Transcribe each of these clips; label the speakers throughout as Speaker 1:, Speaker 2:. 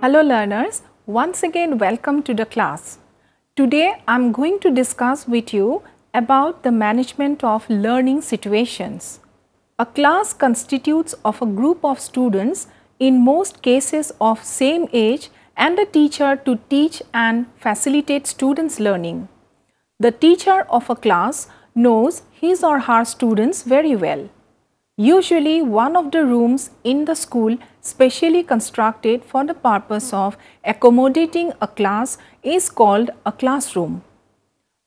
Speaker 1: Hello learners, once again welcome to the class. Today I am going to discuss with you about the management of learning situations. A class constitutes of a group of students, in most cases of same age, and a teacher to teach and facilitate students' learning. The teacher of a class knows his or her students very well. Usually, one of the rooms in the school specially constructed for the purpose of accommodating a class is called a classroom.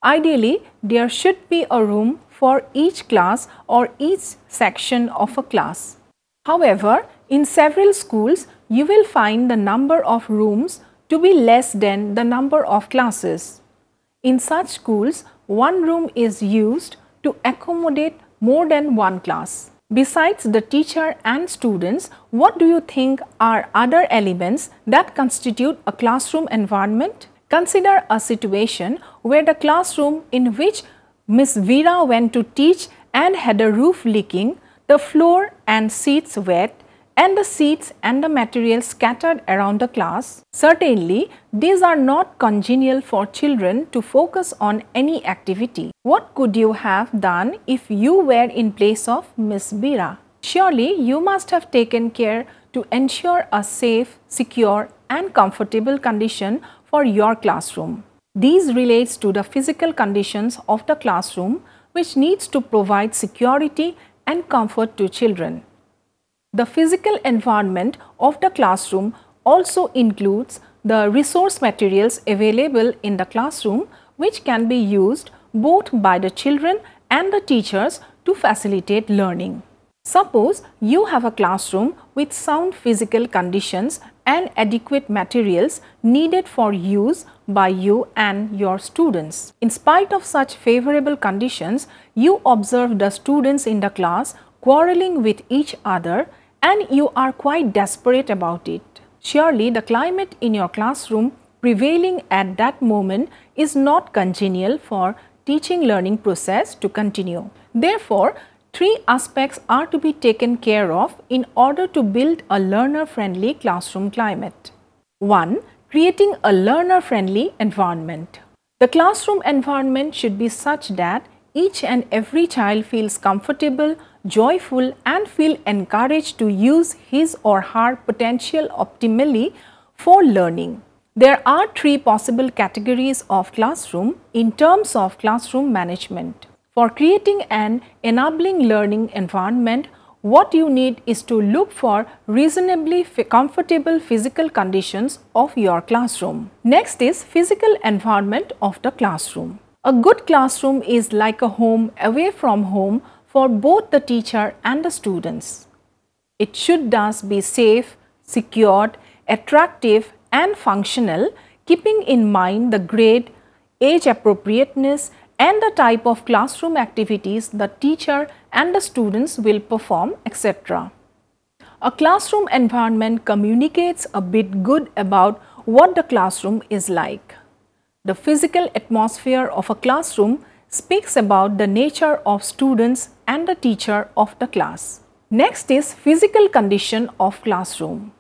Speaker 1: Ideally, there should be a room for each class or each section of a class. However, in several schools, you will find the number of rooms to be less than the number of classes. In such schools, one room is used to accommodate more than one class. Besides the teacher and students, what do you think are other elements that constitute a classroom environment? Consider a situation where the classroom in which Miss Veera went to teach and had a roof leaking, the floor and seats wet, and the seats and the materials scattered around the class. Certainly, these are not congenial for children to focus on any activity. What could you have done if you were in place of Miss Veera? Surely, you must have taken care to ensure a safe, secure and comfortable condition for your classroom. These relates to the physical conditions of the classroom, which needs to provide security and comfort to children. The physical environment of the classroom also includes the resource materials available in the classroom, which can be used both by the children and the teachers to facilitate learning. Suppose you have a classroom with sound physical conditions and adequate materials needed for use by you and your students. In spite of such favorable conditions, you observe the students in the class quarreling with each other, and you are quite desperate about it. Surely the climate in your classroom prevailing at that moment is not congenial for teaching learning process to continue. Therefore, three aspects are to be taken care of in order to build a learner-friendly classroom climate. 1. Creating a learner-friendly environment. The classroom environment should be such that each and every child feels comfortable, joyful and feel encouraged to use his or her potential optimally for learning. There are three possible categories of classroom in terms of classroom management. For creating an enabling learning environment, what you need is to look for reasonably comfortable physical conditions of your classroom. Next is physical environment of the classroom. A good classroom is like a home away from home for both the teacher and the students. It should thus be safe, secured, attractive and functional, keeping in mind the grade, age appropriateness and the type of classroom activities the teacher and the students will perform, etc. A classroom environment communicates a bit good about what the classroom is like. The physical atmosphere of a classroom speaks about the nature of students and the teacher of the class. Next is physical condition of classroom.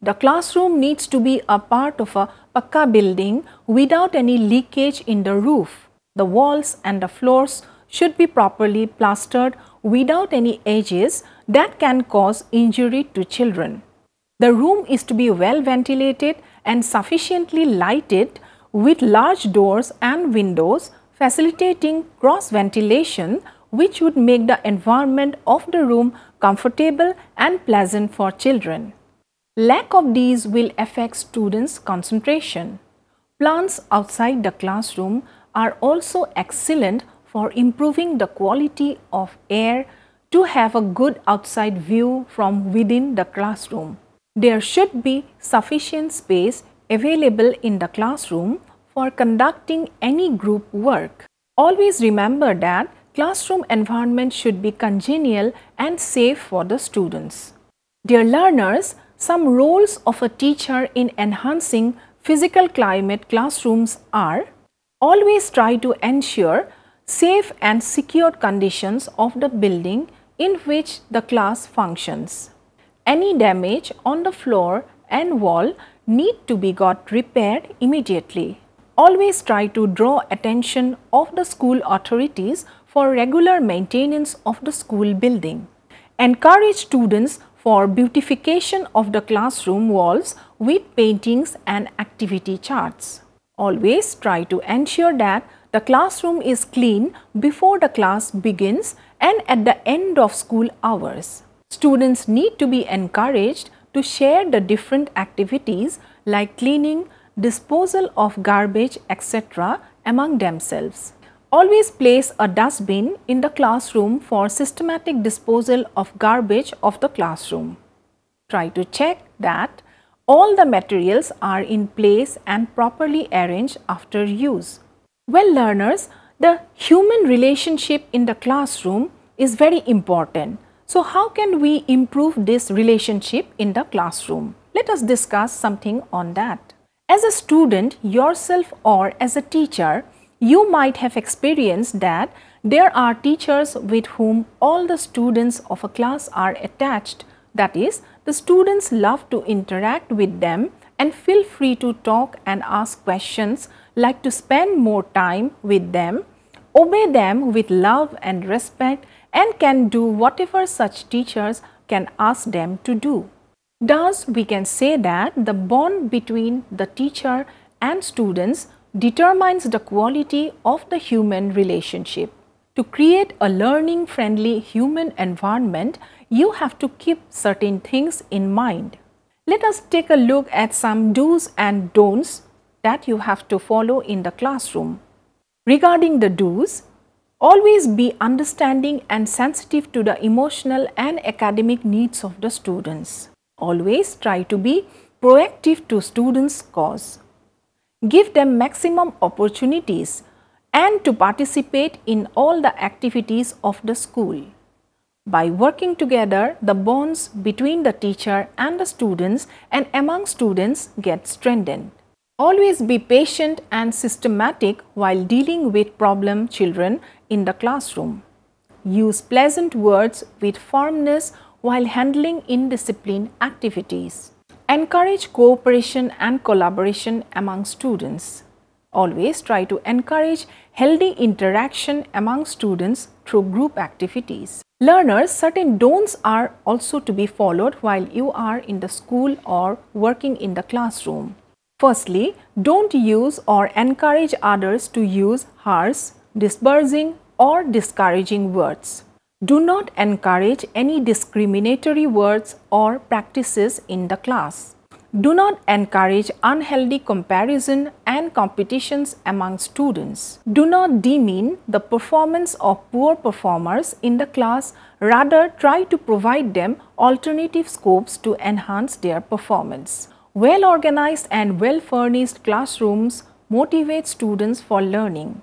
Speaker 1: The classroom needs to be a part of a pakka building without any leakage in the roof. The walls and the floors should be properly plastered without any edges that can cause injury to children. The room is to be well ventilated and sufficiently lighted with large doors and windows facilitating cross ventilation, which would make the environment of the room comfortable and pleasant for children. Lack of these will affect students' concentration. Plants outside the classroom are also excellent for improving the quality of air to have a good outside view from within the classroom. There should be sufficient space available in the classroom for conducting any group work. Always remember that classroom environment should be congenial and safe for the students. Dear learners, some roles of a teacher in enhancing physical climate classrooms are: always try to ensure safe and secure conditions of the building in which the class functions. Any damage on the floor and wall need to be got repaired immediately. Always try to draw attention of the school authorities for regular maintenance of the school building. Encourage students for beautification of the classroom walls with paintings and activity charts. Always try to ensure that the classroom is clean before the class begins and at the end of school hours. Students need to be encouraged to share the different activities like cleaning, disposal of garbage, etc. among themselves. Always place a dustbin in the classroom for systematic disposal of garbage of the classroom. Try to check that all the materials are in place and properly arranged after use. Well, learners, the human relationship in the classroom is very important. So, how can we improve this relationship in the classroom? Let us discuss something on that. As a student yourself or as a teacher, you might have experienced that there are teachers with whom all the students of a class are attached. That is, the students love to interact with them and feel free to talk and ask questions, like to spend more time with them, obey them with love and respect, and can do whatever such teachers can ask them to do. Thus, we can say that the bond between the teacher and students determines the quality of the human relationship. To create a learning-friendly human environment, you have to keep certain things in mind. Let us take a look at some do's and don'ts that you have to follow in the classroom. Regarding the do's, always be understanding and sensitive to the emotional and academic needs of the students. Always try to be proactive to students' cause. Give them maximum opportunities and to participate in all the activities of the school. By working together, the bonds between the teacher and the students and among students get strengthened. Always be patient and systematic while dealing with problem children in the classroom. Use pleasant words with firmness while handling indisciplined activities. Encourage cooperation and collaboration among students. Always try to encourage healthy interaction among students through group activities. Learners, certain don'ts are also to be followed while you are in the school or working in the classroom. Firstly, don't use or encourage others to use harsh, disparaging or discouraging words. Do not encourage any discriminatory words or practices in the class. Do not encourage unhealthy comparison and competitions among students. Do not demean the performance of poor performers in the class, rather try to provide them alternative scopes to enhance their performance. Well-organized and well-furnished classrooms motivate students for learning.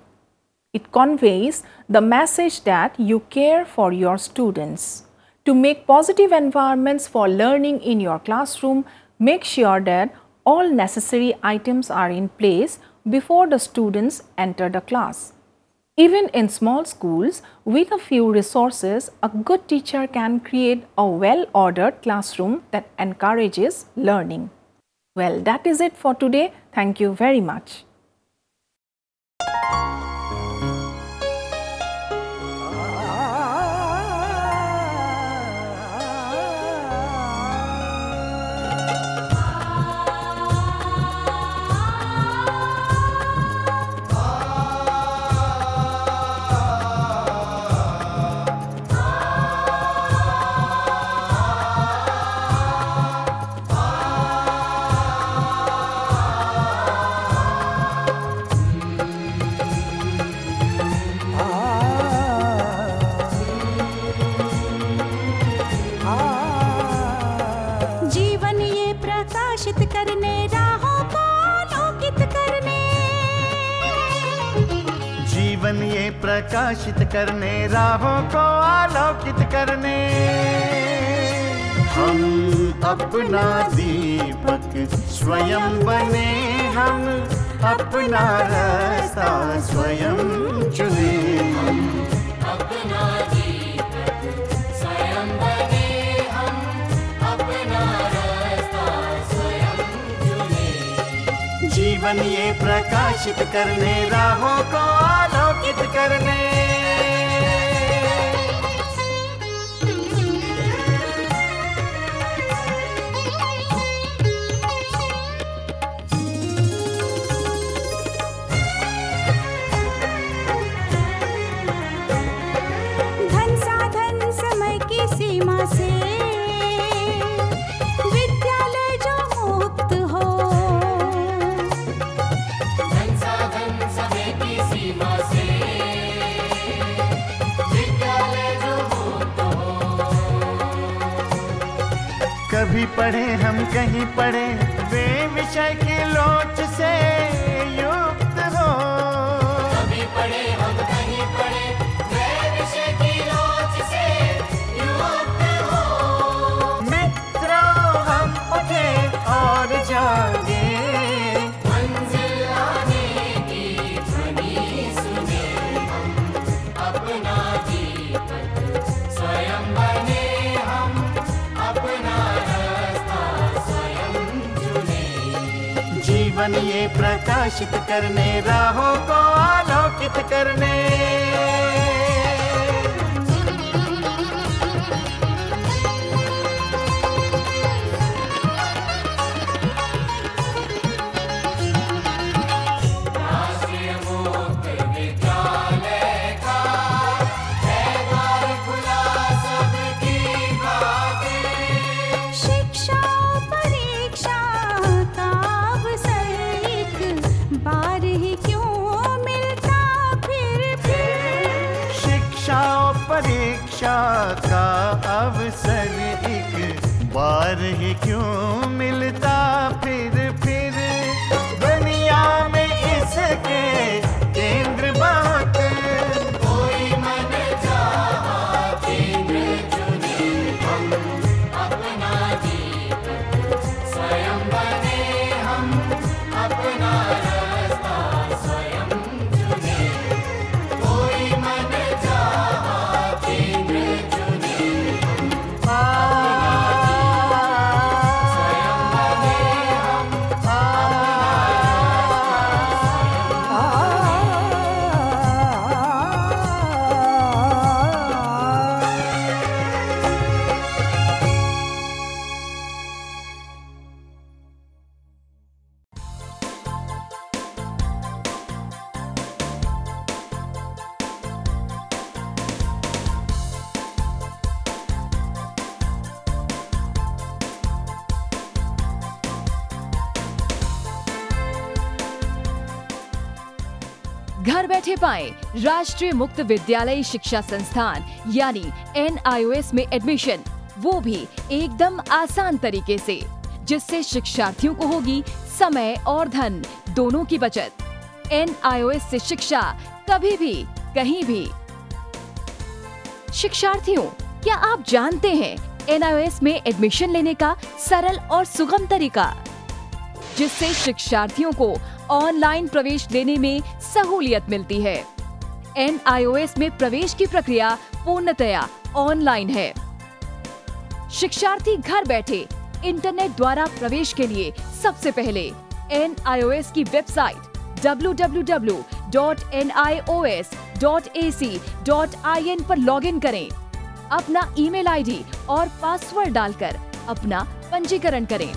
Speaker 1: It conveys the message that you care for your students. To make positive environments for learning in your classroom, make sure that all necessary items are in place before the students enter the class. Even in small schools, with a few resources, a good teacher can create a well-ordered classroom that encourages learning. Well, that is it for today. Thank you very much.
Speaker 2: जीवन ये प्रकाशित करने राहों को आलोकित करने हम अपना दीपक स्वयं बने, हम अपना रास्ता स्वयं चुने। हम अपना दीपक स्वयं बने, हम अपना रास्ता स्वयं चुने। जीवन ये प्रकाशित करने, राहों को आलोकित करने।
Speaker 3: धन साधन समय की सीमा से विद्यालय जो मुक्त हो, धन साधन समय की सीमा से विद्यालय जो मुक्त हो।
Speaker 2: कभी पढ़े हम कहीं पढ़े, वे विषय की लोच से युक्त हो।
Speaker 3: कभी पढ़े हम कहीं पढ़े, वे विषय की लोच से युक्त हो।
Speaker 2: मित्रों हम उठे और जागे,
Speaker 3: मंजिल आने की ध्वनि सुने हम, अपना जीवन स्वयं बने हम, अपना रास्ता स्वयं चुने।
Speaker 2: जीवन ये प्रकाशित करने, राहों को आलोकित करने।
Speaker 3: राष्ट्रीय मुक्त विद्यालय का है द्वार खुला सबकी खातिर। शिक्षा परीक्षा का अवसर एक बार ही क्यों मिलता फिर।
Speaker 2: शिक्षा और परीक्षा का अवसर एक बार ही क्यों मिलता फिर। दुनिया में इसके केंद्र बहुत,
Speaker 3: कोई मन चाहा केंद्र चुने हम, अपना जीवन स्वयं बने हम, अपना रास्ता स्वयं चुने। कोई मन चाहा केंद्र चुने हम, स्वयं बने हम,
Speaker 4: घर बैठे पाएं राष्ट्रीय मुक्त विद्यालय शिक्षा संस्थान यानी NIOS में एडमिशन, वो भी एकदम आसान तरीके से, जिससे शिक्षार्थियों को होगी समय और धन दोनों की बचत। NIOS से शिक्षा कभी भी कहीं भी। शिक्षार्थियों, क्या आप जानते हैं NIOS में एडमिशन लेने का सरल और सुगम तरीका, जिससे शिक्षार्थियों को ऑनलाइन प्रवेश लेने में सहूलियत मिलती है। NIOS में प्रवेश की प्रक्रिया पूर्णतया ऑनलाइन है। शिक्षार्थी घर बैठे इंटरनेट द्वारा प्रवेश के लिए सबसे पहले NIOS की वेबसाइट www.nios.ac.in पर लॉगिन करें। अपना ईमेल आईडी और पासवर्ड डालकर अपना पंजीकरण करें।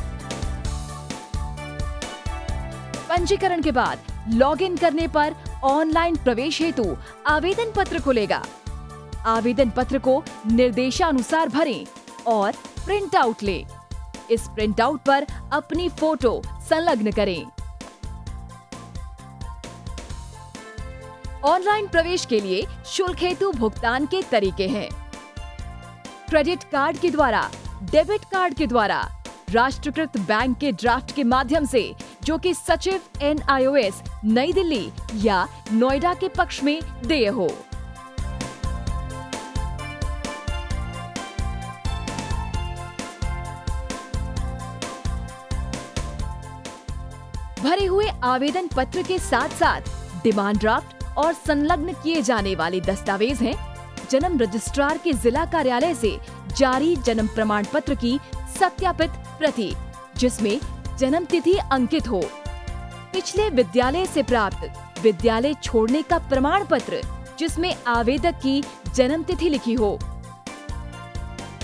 Speaker 4: पंजीकरण के बाद लॉगिन करने पर ऑनलाइन प्रवेश हेतु आवेदन पत्र खुलेगा। आवेदन पत्र को निर्देशानुसार भरें और प्रिंट आउट लें। इस प्रिंट आउट पर अपनी फोटो संलग्न करें। ऑनलाइन प्रवेश के लिए शुल्क हेतु भुगतान के तरीके हैं: क्रेडिट कार्ड के द्वारा, डेबिट कार्ड के द्वारा, राष्ट्रीयकृत बैंक के ड्राफ्ट के माध्यम से, जो कि सचिव NIOS नई दिल्ली या नोएडा के पक्ष में देय हो। भरे हुए आवेदन पत्र के साथ साथ डिमांड ड्राफ्ट और संलग्न किए जाने वाले दस्तावेज हैं: जन्म रजिस्ट्रार के जिला कार्यालय से जारी जन्म प्रमाण पत्र की सत्यापित प्रति, जिसमें जन्म तिथि अंकित हो, पिछले विद्यालय से प्राप्त विद्यालय छोड़ने का प्रमाण पत्र जिसमें आवेदक की जन्म तिथि लिखी हो।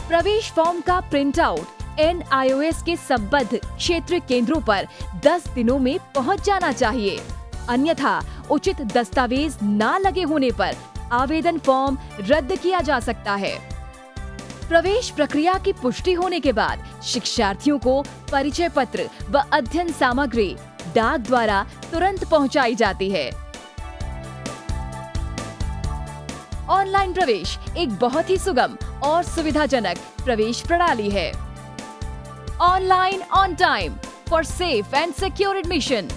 Speaker 4: प्रवेश फॉर्म का प्रिंट आउट NIOS के संबद्ध क्षेत्रीय केंद्रों पर 10 दिनों में पहुंच जाना चाहिए, अन्यथा उचित दस्तावेज न लगे होने पर आवेदन फॉर्म रद्द किया जा सकता है। प्रवेश प्रक्रिया की पुष्टि होने के बाद शिक्षार्थियों को परिचय पत्र व अध्ययन सामग्री डाक द्वारा तुरंत पहुंचाई जाती है। ऑनलाइन प्रवेश एक बहुत ही सुगम और सुविधाजनक प्रवेश प्रणाली है। Online on time for safe and secure admission.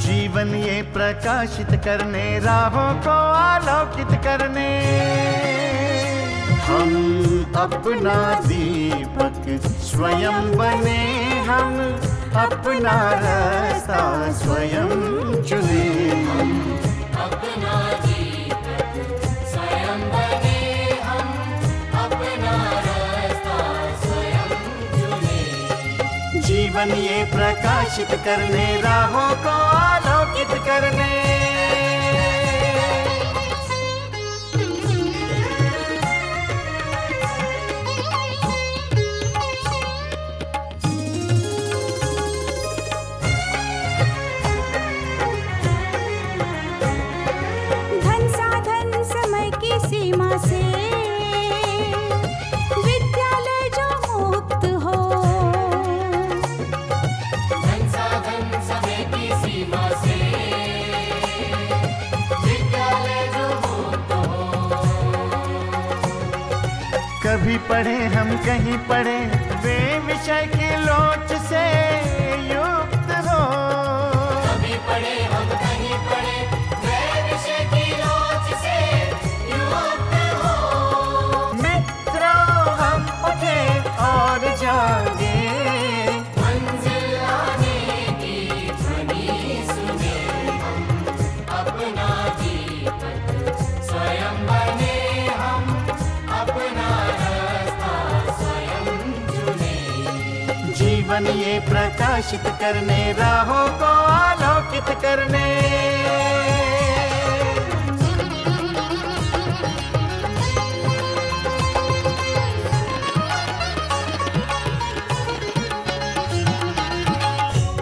Speaker 2: जीवन ये प्रकाशित करने, राहों को आलोकित करने, हम अपना दीपक स्वयं बने, हम अपना रास्ता स्वयं चुने।
Speaker 5: अपना दीपक स्वयं बने, हम अपना रास्ता स्वयं चुने।
Speaker 2: जीवन ये प्रकाशित करने, राहों को आलोकित करने।
Speaker 3: धन साधन समय की सीमा से विद्यालय जो मुक्त हो,
Speaker 5: धन साधन समय की सीमा से विद्यालय जो मुक्त हो।
Speaker 2: कभी पढ़े हम कहीं पढ़े, वे विषय की लोच से युक्त हो।
Speaker 5: कभी पढ़े हम कहीं पढ़े, वे विषय की लोच से युक्त हो।
Speaker 2: मित्रों हम उठे और जागे,
Speaker 5: मंजिल आने की ध्वनि सुने, हम अपना दीपक स्वयं बने, हम अपना रास्ता स्वयं चुने।
Speaker 2: जीवन ये प्रकाशित करने, राहों को आलोकित करने।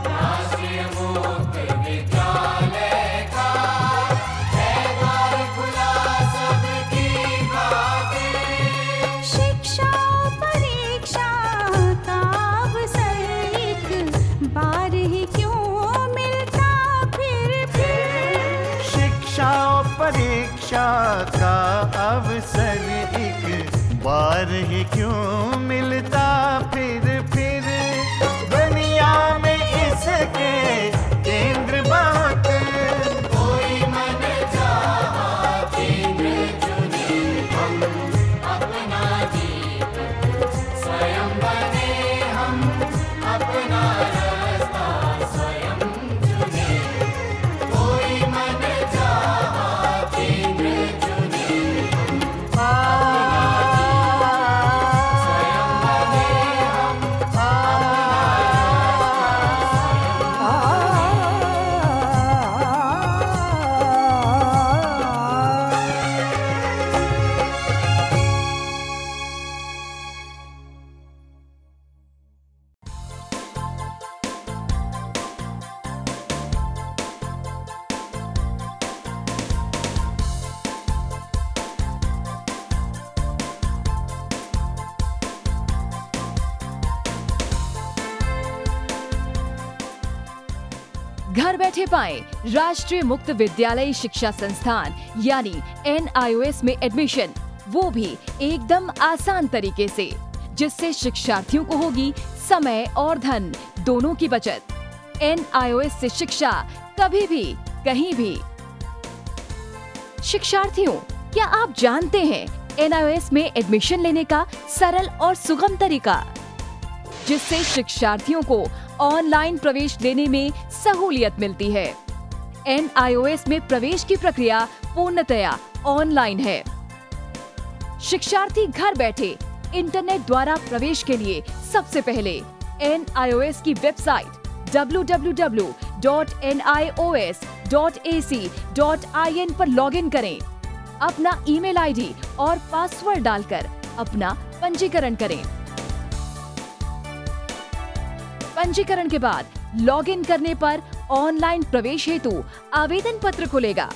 Speaker 5: राष्ट्रीय मुक्त विद्यालय का है द्वार खुला सबकी खातिर।
Speaker 3: शिक्षा परीक्षा का अवसर एक बार ही क्यों मिलता फिर।
Speaker 2: शिक्षा और परीक्षा का अवसर एक बार ही क्यों मिलता फिर। दुनिया में इसके केंद्र बहुत,
Speaker 5: कोई मन चाहा केंद्र चुने, हम अपना दीपक स्वयं बने, हम अपना रास्ता स्वयं चुने। कोई मन चाहा केंद्र चुने, हम अपना दीपक
Speaker 4: घर बैठे पाएं राष्ट्रीय मुक्त विद्यालय शिक्षा संस्थान यानी NIOS में एडमिशन, वो भी एकदम आसान तरीके से, जिससे शिक्षार्थियों को होगी समय और धन दोनों की बचत। NIOS से शिक्षा कभी भी कहीं भी। शिक्षार्थियों, क्या आप जानते हैं NIOS में एडमिशन लेने का सरल और सुगम तरीका, जिससे शिक्षार्थियों को ऑनलाइन प्रवेश लेने में सहूलियत मिलती है। NIOS में प्रवेश की प्रक्रिया पूर्णतया ऑनलाइन है। शिक्षार्थी घर बैठे इंटरनेट द्वारा प्रवेश के लिए सबसे पहले NIOS की वेबसाइट www.nios.ac.in पर लॉगिन करें। अपना ईमेल आईडी और पासवर्ड डालकर अपना पंजीकरण करें। पंजीकरण के बाद लॉगिन करने पर ऑनलाइन प्रवेश हेतु आवेदन पत्र खुलेगा।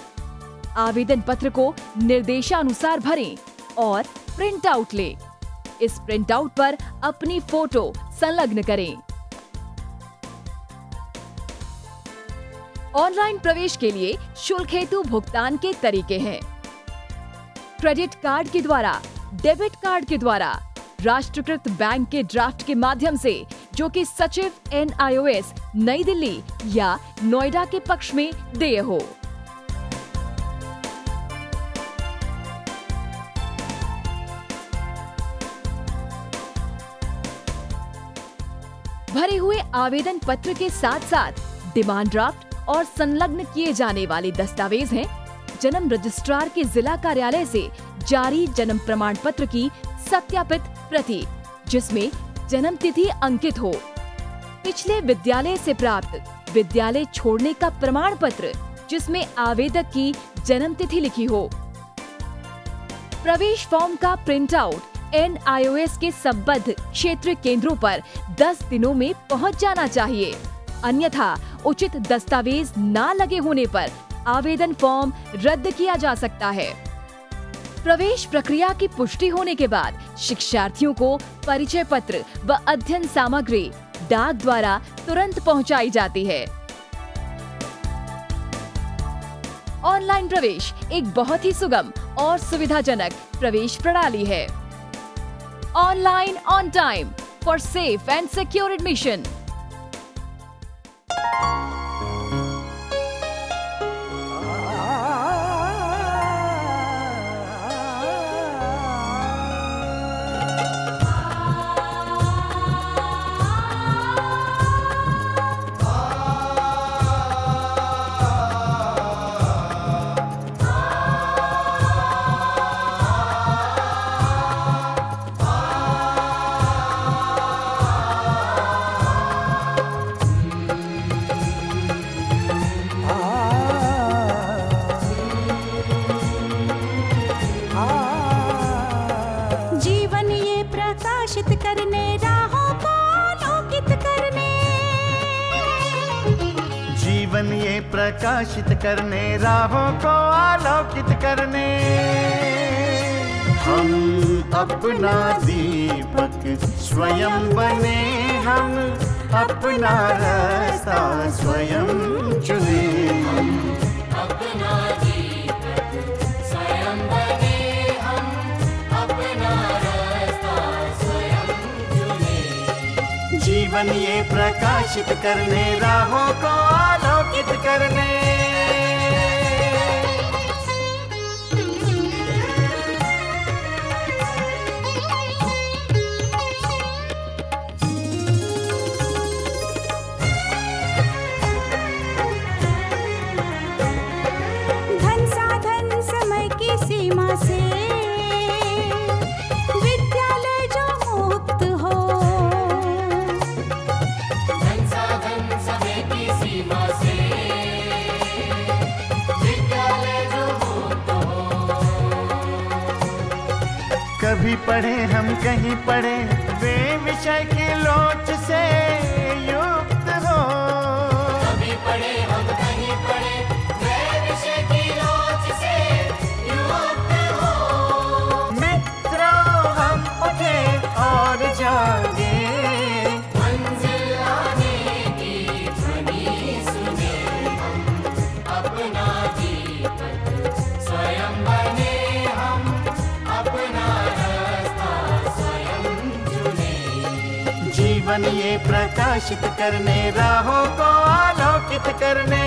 Speaker 4: आवेदन पत्र को निर्देशानुसार भरें और प्रिंट आउट लें। इस प्रिंट आउट पर अपनी फोटो संलग्न करें। ऑनलाइन प्रवेश के लिए शुल्क हेतु भुगतान के तरीके हैं: क्रेडिट कार्ड के द्वारा, डेबिट कार्ड के द्वारा, राष्ट्रीयकृत बैंक के ड्राफ्ट के माध्यम से, जो कि सचिव NIOS नई दिल्ली या नोएडा के पक्ष में देय हो। भरे हुए आवेदन पत्र के साथ साथ डिमांड ड्राफ्ट और संलग्न किए जाने वाले दस्तावेज हैं: जन्म रजिस्ट्रार के जिला कार्यालय से जारी जन्म प्रमाण पत्र की सत्यापित प्रति, जिसमें जन्म तिथि अंकित हो, पिछले विद्यालय से प्राप्त विद्यालय छोड़ने का प्रमाण पत्र, जिसमें आवेदक की जन्म तिथि लिखी हो। प्रवेश फॉर्म का प्रिंट आउट NIOS के संबद्ध क्षेत्रीय केंद्रों पर 10 दिनों में पहुंच जाना चाहिए, अन्यथा उचित दस्तावेज न लगे होने पर आवेदन फॉर्म रद्द किया जा सकता है। प्रवेश प्रक्रिया की पुष्टि होने के बाद शिक्षार्थियों को परिचय पत्र व अध्ययन सामग्री डाक द्वारा तुरंत पहुंचाई जाती है। ऑनलाइन प्रवेश एक बहुत ही सुगम और सुविधाजनक प्रवेश प्रणाली है। Online on time for safe and secure admission.
Speaker 2: जीवन ये प्रकाशित करने, राहों को आलोकित करने, हम अपना दीपक स्वयं बने, हम अपना रास्ता स्वयं चुने।
Speaker 5: अपना दीपक स्वयं बने, हम अपना रास्ता स्वयं चुने।
Speaker 2: जीवन ये प्रकाशित करने, राहों को आलोकित करने।
Speaker 3: धन साधन समय की सीमा से विद्यालय जो मुक्त हो,
Speaker 5: धन साधन समय की सीमा से विद्यालय जो मुक्त हो।
Speaker 2: कभी पढ़े हम कहीं पढ़े, वे विषय की लोच से युक्त हो।
Speaker 5: कभी पढ़े हम कहीं पढ़े, वे विषय की लोच से युक्त हो।
Speaker 2: मित्रों हम उठे और जागे,
Speaker 5: मंजिल आने की ध्वनि सुने।
Speaker 2: ज्ञान ये प्रकाशित करने, राहों को आलोकित करने।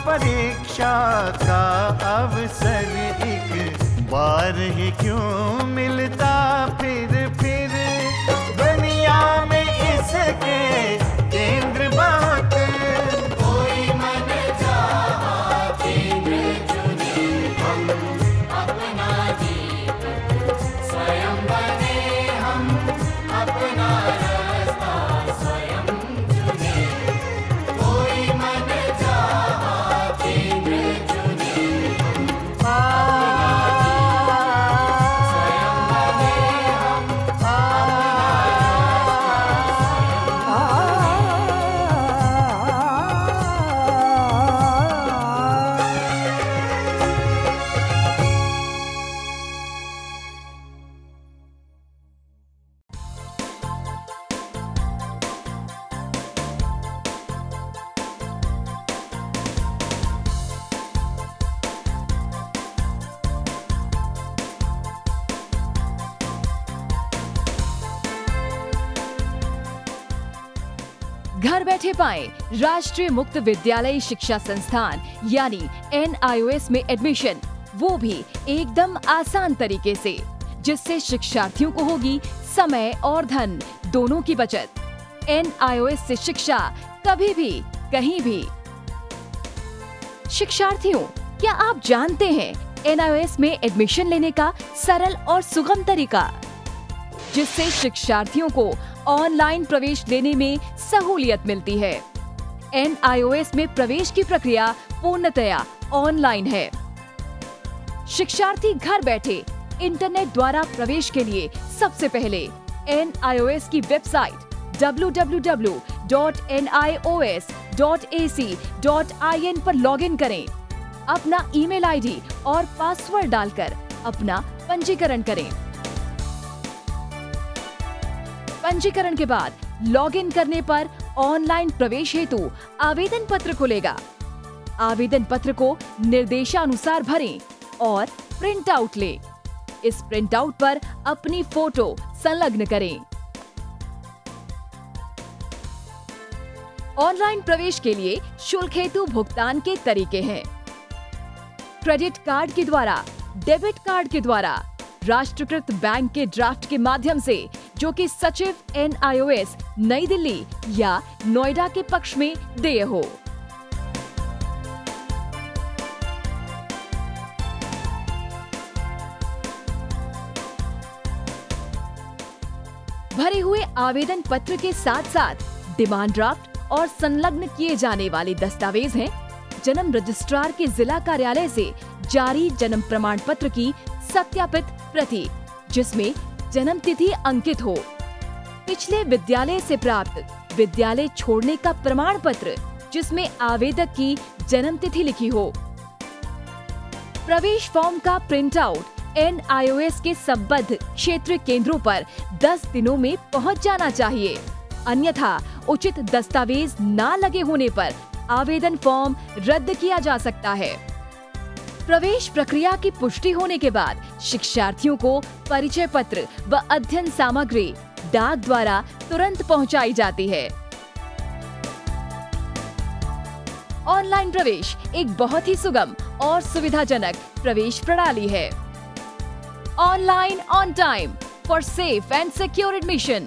Speaker 2: परीक्षा का अवसर एक बार ही क्यों मिलता फिर दुनिया में इसके केंद्र बहुत।
Speaker 5: कोई मन चाहा केंद्र चुने, हम अपना दीपक स्वयं बने, हम अपना रास्ता स्वयं चुने। कोई मन चाहा केंद्र चुने, स्वयं बने, हम
Speaker 4: घर बैठे पाएं राष्ट्रीय मुक्त विद्यालय शिक्षा संस्थान यानी NIOS में एडमिशन, वो भी एकदम आसान तरीके से, जिससे शिक्षार्थियों को होगी समय और धन दोनों की बचत। NIOS से शिक्षा कभी भी कहीं भी। शिक्षार्थियों, क्या आप जानते हैं NIOS में एडमिशन लेने का सरल और सुगम तरीका, जिससे शिक्षार्थियों को ऑनलाइन प्रवेश लेने में सहूलियत मिलती है। NIOS में प्रवेश की प्रक्रिया पूर्णतया ऑनलाइन है। शिक्षार्थी घर बैठे इंटरनेट द्वारा प्रवेश के लिए सबसे पहले NIOS की वेबसाइट www.nios.ac.in पर लॉगिन करें। अपना ईमेल आईडी और पासवर्ड डालकर अपना पंजीकरण करें। पंजीकरण के बाद लॉगिन करने पर ऑनलाइन प्रवेश हेतु आवेदन पत्र खुलेगा। आवेदन पत्र को निर्देशानुसार भरें और प्रिंट आउट लें। इस प्रिंट आउट पर अपनी फोटो संलग्न करें। ऑनलाइन प्रवेश के लिए शुल्क हेतु भुगतान के तरीके हैं: क्रेडिट कार्ड के द्वारा, डेबिट कार्ड के द्वारा, राष्ट्रीयकृत बैंक के ड्राफ्ट के माध्यम से, जो कि सचिव NIOS नई दिल्ली या नोएडा के पक्ष में देय हो। भरे हुए आवेदन पत्र के साथ साथ डिमांड ड्राफ्ट और संलग्न किए जाने वाले दस्तावेज हैं: जन्म रजिस्ट्रार के जिला कार्यालय से जारी जन्म प्रमाण पत्र की सत्यापित प्रति, जिसमें जन्म तिथि अंकित हो, पिछले विद्यालय से प्राप्त विद्यालय छोड़ने का प्रमाण पत्र, जिसमें आवेदक की जन्म तिथि लिखी हो। प्रवेश फॉर्म का प्रिंट आउट NIOS के संबद्ध क्षेत्रीय केंद्रों पर 10 दिनों में पहुंच जाना चाहिए, अन्यथा उचित दस्तावेज न लगे होने पर आवेदन फॉर्म रद्द किया जा सकता है। प्रवेश प्रक्रिया की पुष्टि होने के बाद शिक्षार्थियों को परिचय पत्र व अध्ययन सामग्री डाक द्वारा तुरंत पहुंचाई जाती है। ऑनलाइन प्रवेश एक बहुत ही सुगम और सुविधाजनक प्रवेश प्रणाली है। Online on time for safe and secure admission.